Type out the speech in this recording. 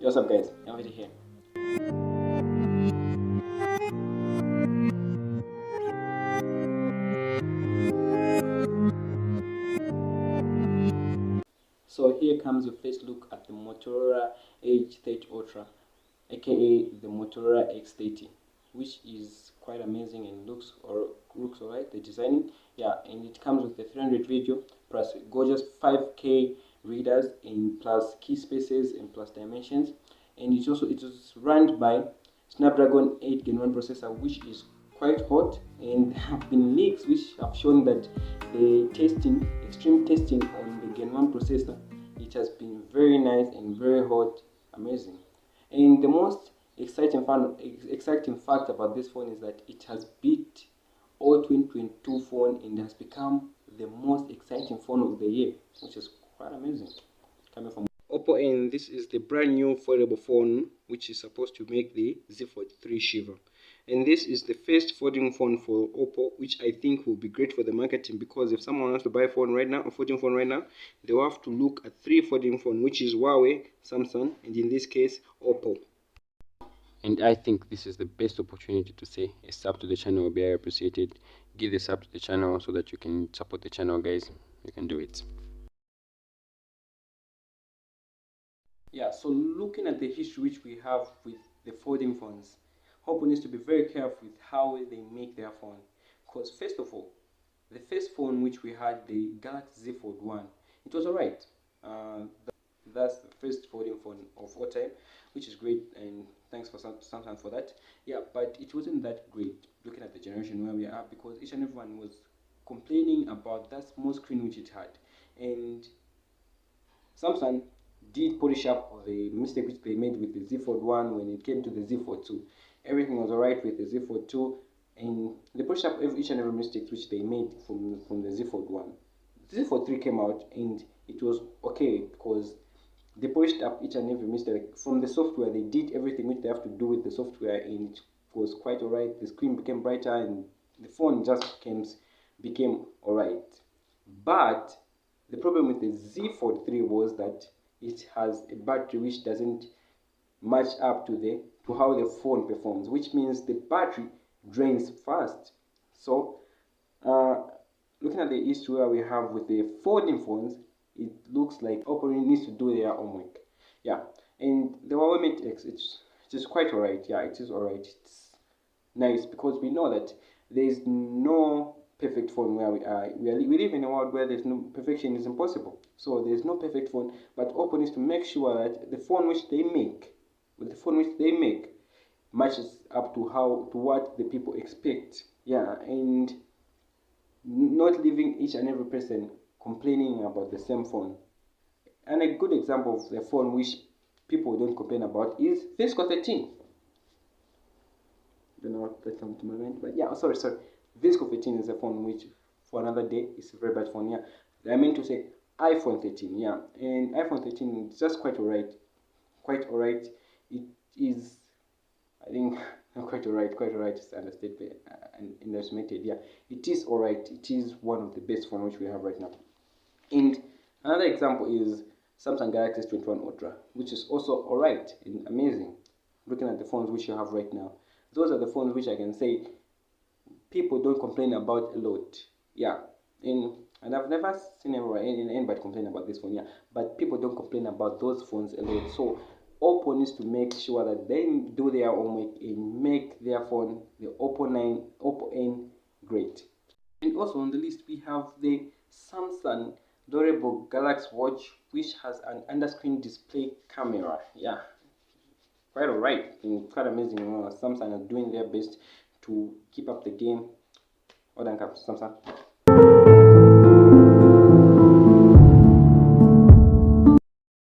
Yo, what's up guys, I'm already here. So here comes your first look at the Motorola Edge 30 Ultra, aka the Motorola X30, which is quite amazing and looks alright. The designing, yeah, and it comes with a 300 video plus gorgeous 5K readers and plus key spaces and plus dimensions, and it is run by Snapdragon 8 Gen 1 processor, which is quite hot, and there have been leaks which have shown that the extreme testing on the Gen 1 processor, it has been very nice and very hot, amazing. And the most exciting fact about this phone is that it has beat all 2022 phone and has become the most exciting phone of the year, which is quite amazing. Coming from Oppo, and this is the brand new foldable phone which is supposed to make the Z Fold 3 shiver. And this is the first folding phone for Oppo, which I think will be great for the marketing, because if someone wants to buy a phone right now, a folding phone right now, they will have to look at three folding phone, which is Huawei, Samsung, and in this case Oppo. And I think this is the best opportunity to say a sub to the channel will be very appreciated. Give the sub to the channel so that you can support the channel, guys. You can do it. Yeah, so looking at the history which we have with the folding phones, Oppo needs to be very careful with how they make their phone. Because first of all, the first phone which we had, the Galaxy Z Fold 1, it was alright. That's the first folding phone of all time, which is great, and thanks for Samsung for that. Yeah, but it wasn't that great looking at the generation where we are, because each and everyone was complaining about that small screen which it had. And Samsung did polish up the mistake which they made with the Z Fold 1 when it came to the Z Fold 2. Everything was alright with the Z Fold 2, and they pushed up each and every mistake which they made from the Z Fold 1. The Z Fold 3 came out and it was okay, because they polished up each and every mistake from the software. They did everything which they have to do with the software, and it was quite alright. The screen became brighter and the phone just became alright. But the problem with the Z Fold 3 was that it has a battery which doesn't match up to how the phone performs, which means the battery drains fast. So looking at the issue where we have with the folding phones, it looks like Oppo needs to do their homework. Yeah, and the Huawei Mate X, it's just quite alright. Yeah, it is alright. It's nice, because we know that there is no perfect phone where we are. We live in a world where there's no perfection is impossible. So there's no perfect phone, but Oppo needs to make sure that the phone which they make, matches up to what the people expect. Yeah, and not leaving each and every person complaining about the same phone. And a good example of the phone which people don't complain about is Visco 13. Don't know what that comes to my mind, but yeah, sorry. Visco 13 is a phone which, for another day, is a very bad phone. Yeah, I meant to say iPhone 13. Yeah, and iPhone 13 is just quite alright. Quite alright. It is, I think, quite alright. Quite alright is understated and underestimated. Yeah, it is alright. It is one of the best phones which we have right now. And another example is Samsung Galaxy S21 Ultra, which is also alright and amazing. Looking at the phones which you have right now, those are the phones which I can say people don't complain about a lot. Yeah, and I've never seen anybody complain about this phone. Yeah, but people don't complain about those phones a lot. So Oppo needs to make sure that they do their homework and make their phone, the Oppo N, great. And also on the list we have the Samsung durable Galaxy Watch, which has an under-screen display camera. Yeah, quite alright and quite amazing. Samsung are doing their best to keep up the game. Well done, Samsung.